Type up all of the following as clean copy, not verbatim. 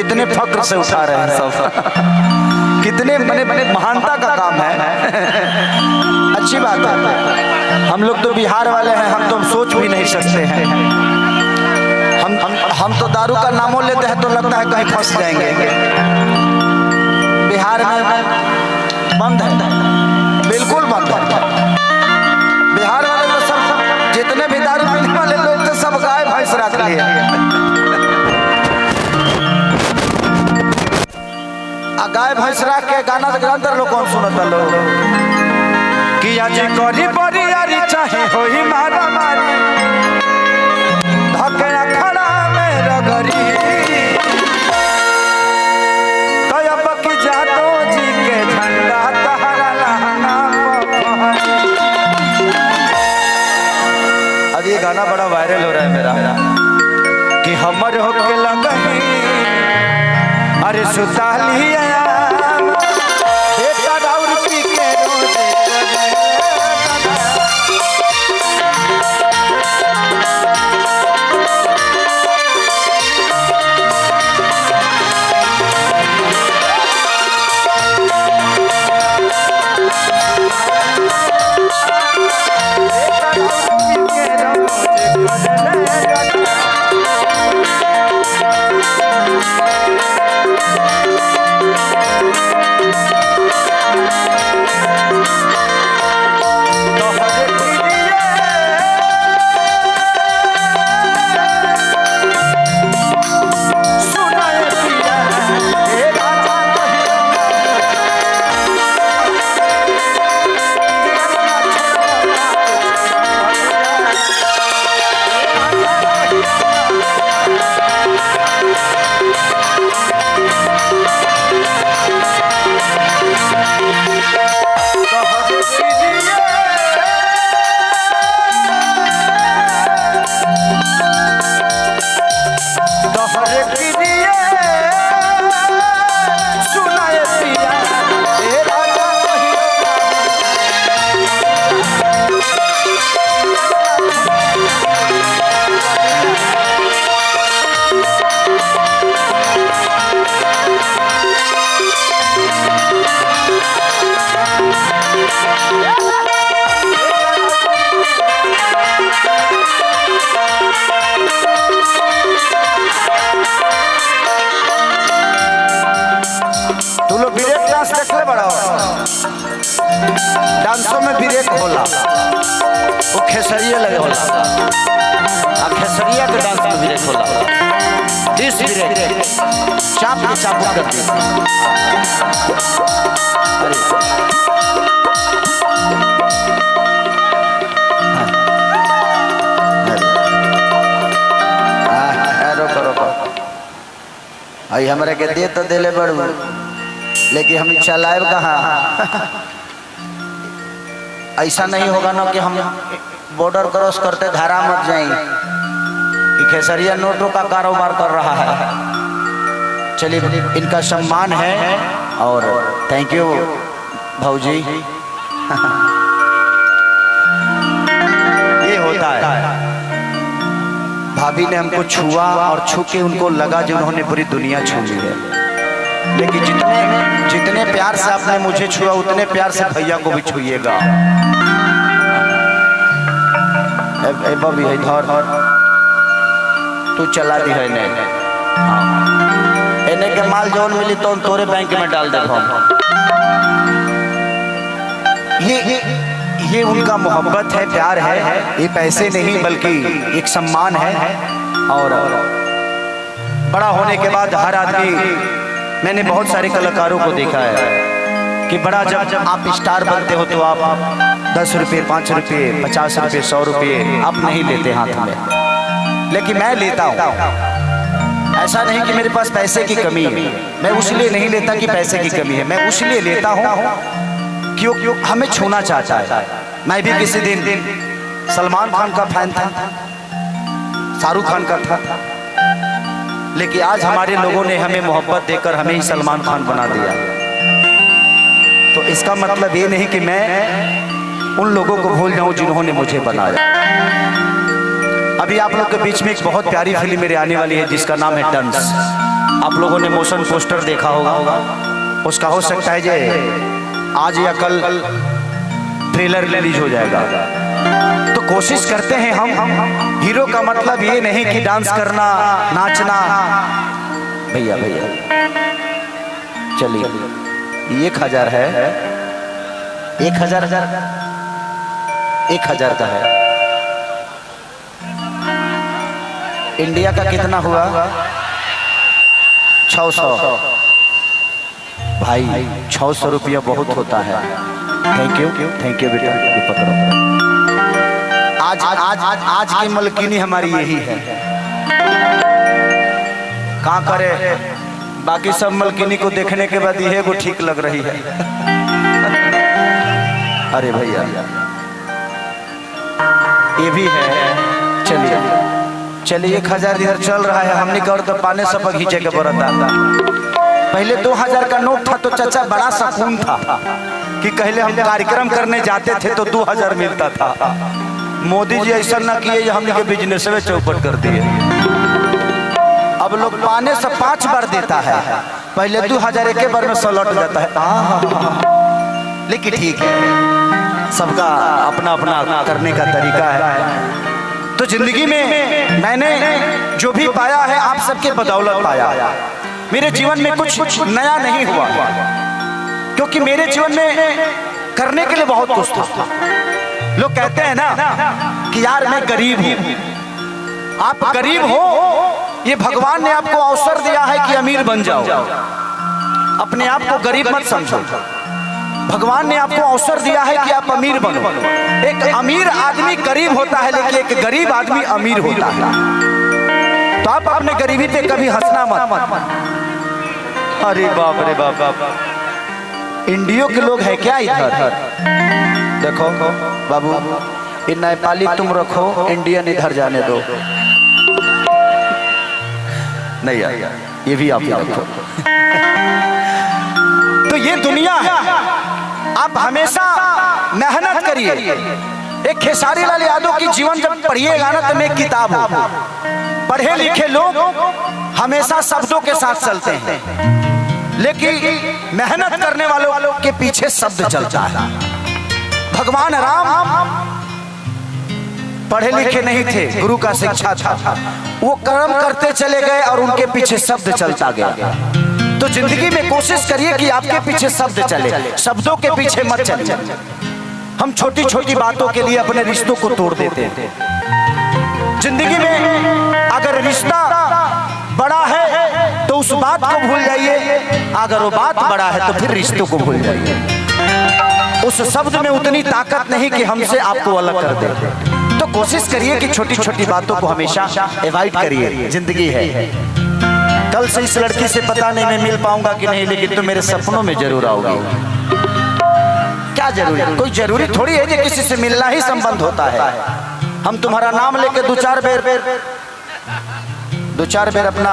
कितने फक्र से उठा रहे हैं सब। कितने बड़े महानता का काम है। अच्छी बात है। हम लोग तो बिहार वाले हैं, हम तो सोच भी नहीं सकते हैं। हम तो दारू का नामों लेते हैं तो लगता है कहीं फंस जाएंगे। बिहार में बंद है, बिल्कुल बंद है। बिहार वाले तो सब जितने भी दारू पीने वाले लोग थे सब गाय भैंस रख लिए। गाय भैंस रख के गाना अंदर लोग कौन सुनता लोग कि आज करी बड़ी यारी चाहे होई मारा मारी धके खड़ा में रगरी तो अब की जादो जी के झंडा तहरा लहंगा अब ये गाना बड़ा वायरल हो रहा है मेरा कि हमर होके लगही अरे सुताली डांसों में ब्रेक होला, वो खेसरिया लगे होला, आ खेसरिया के डांस में ब्रेक होला। दिस ब्रेक चाप के चाप करती। रोको रोको, आई हमारे के दे तो दिले बड़ू, लेकिन हम चलाए कहाँ। ऐसा नहीं होगा ना कि हम बॉर्डर क्रॉस करते धारा मत जाएं कि खेसरिया नोटों का कारोबार कर रहा है। चलिए इनका सम्मान है और थैंक यू भाऊजी। ये होता है, भाभी ने हमको छुआ और छू के उनको लगा जो उन्होंने पूरी दुनिया छू ली है। लेकिन जितने प्यार से आपने मुझे छुआ उतने प्यार से भैया को भी छुइएगा। बबी है धर तू चला दी है नहीं, इन्हें के माल जौन मिली तो तोरे बैंक में डाल दे। ये उनका मोहब्बत है, प्यार है। ये पैसे नहीं बल्कि एक सम्मान है। और बड़ा होने के बाद हर आदमी, मैंने बहुत सारे कलाकारों को देखा है कि बड़ा जब आप स्टार बनते हो तो आप 10 रुपये 5 रुपये 50 रुपये 100 रुपये आप नहीं लेते हाथ में, लेकिन मैं लेता हूँ। ऐसा नहीं कि मेरे पास पैसे की कमी है, मैं उसलिए नहीं लेता कि पैसे की कमी है, मैं उसलिए लेता हूँ क्यों हमें छूना चाहता है। मैं भी किसी दिन सलमान खान का फैन था, शाहरुख खान का था, लेकिन आज हमारे लोगों ने हमें मोहब्बत देकर हमें ही सलमान खान बना दिया। तो इसका मतलब ये नहीं कि मैं उन लोगों को भूल जाऊं जिन्होंने मुझे बनाया। अभी आप लोग के बीच में एक बहुत प्यारी फिल्म मेरे आने वाली है जिसका नाम है डंस। आप लोगों ने मोशन पोस्टर देखा होगा, उसका हो सकता है जे आज या कल ट्रेलर रिलीज हो जाएगा। तो कोशिश करते हैं हम, हीरो का मतलब ये नहीं कि डांस करना, नाचना। भैया भैया चलिए 1000 है, 1000 का है। इंडिया का कितना हुआ? 600। भाई 600 रुपया बहुत होता है। थैंक यू बेटा, ये पकड़ो। आज आज आज आज की मलकिनी हमारी यही है। कहाँ करे, बाकी सब मलकिनी को देखने के बाद यह को ठीक लग रही है। अरे भैया ये भी है। चलिए 1000 इधर चल रहा है, हमने कर तो पाने सब खींचे के बरता था। पहले 2000 का नोट था तो चाचा बड़ा सुकून था कि पहले हम कार्यक्रम करने जाते थे तो 2000 मिलता था। मोदी जी ऐसा ना किए, हमने के बिजनेस में चौपट कर दिए। अब लोग पाने से 5 बार देता है, पहले 2000 एक बार में 100 लौट जाता है। लेकिन ठीक है, सबका अपना अपना करने का तरीका है। तो जिंदगी में मैंने जो भी पाया है आप सबके बदौलत पाया। मेरे जीवन में कुछ नया नहीं हुआ, क्योंकि मेरे जीवन में करने के लिए बहुत कुछ था। लोग कहते हैं ना कि यार मैं गरीब हूं। आप गरीब हो, ये भगवान ने आपको अवसर दिया है कि अमीर बन जाओ। अपने आप को गरीब मत समझो। भगवान ने आपको अवसर दिया है कि आप अमीर बनो। एक अमीर आदमी गरीब होता है, लेकिन एक गरीब आदमी अमीर होता है। तो आप अपने गरीबी पे कभी हंसना मत। अरे बाप रे बाप, इंडियो के लोग हैं क्या इधर? देखो बाबू, ये नेपाली तुम रखो, इंडियन इधर जाने दो। नहीं यार, ये भी आप रखो। तो ये दुनिया है, आप हमेशा मेहनत करिए। एक खेसारी लाल यादव की जीवन जब पढ़िएगा ना तो एक किताब हो। पढ़े लिखे लोग हमेशा शब्दों के साथ चलते हैं, लेकिन मेहनत करने वालों के पीछे शब्द चलता है। भगवान राम पढ़े लिखे नहीं थे, गुरु का शिक्षा था। वो कर्म करते चले गए और उनके पीछे शब्द चलता गया। तो जिंदगी में कोशिश करिए कि आपके पीछे शब्द चले, शब्दों के पीछे मत चलिए। हम छोटी छोटी बातों के लिए अपने रिश्तों को तोड़ देते हैं। जिंदगी में अगर रिश्ता बड़ा है तो उस बात को भूल जाइए, अगर वो बात बड़ा है तो फिर रिश्तों को भूल जाइए। उस शब्द में उतनी ताकत नहीं कि हमसे आपको अलग कर दे। तो कोशिश करिए कि छोटी छोटी बातों को हमेशा अवॉइड करिए। जिंदगी है, कल से इस लड़की से पता नहीं मैं मिल पाऊंगा कि नहीं, लेकिन तो मेरे सपनों में जरूर आओगी। क्या जरूरी, कोई जरूरी थोड़ी है कि किसी से मिलना ही संबंध होता है। हम तुम्हारा नाम लेके दो चार बेर अपना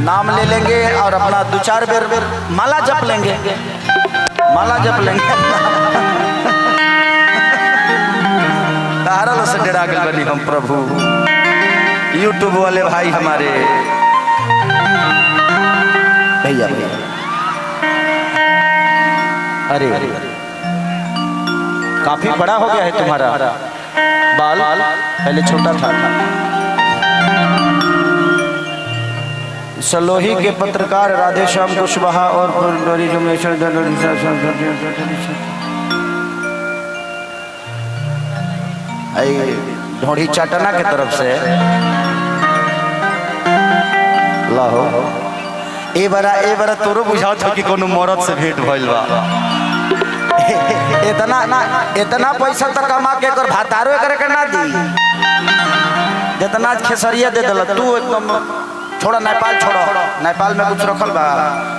नाम ले लेंगे और अपना 2-4 बेर माला जप लेंगे। तारा से डरा गए बनी हम प्रभु। यूट्यूब वाले भाई हमारे भैया अरे काफी बड़ा हो गया है तुम्हारा बाल, पहले छोटा था। सलोही के पत्रकार राधेश्याम कुशवाहा और ढोड़ी चाटना के तरफ से लाहो ए बरा तोरो बुझाओ था कि कोनो मरद से भेंट भइल बा। इतना पैसा तो कमा के कर भातारो करे के ना दी, जितना खेसरिया दे दल तू एकदम छोड़ा। नेपाल में कुछ रखल बा,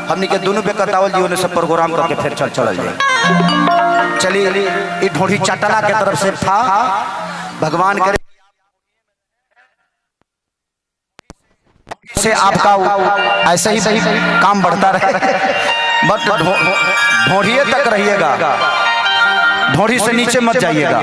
हमनी के दोनों पे कतावल जी ने सब प्रोग्राम करके फिर चल जाए। चलिए ये ढोड़ी चटना के तरफ से था। भगवान करे से आपका ऐसे ही काम बढ़ता रहे, बट ढोड़िए तक रहिएगा, ढोड़ी से नीचे मत जाइएगा।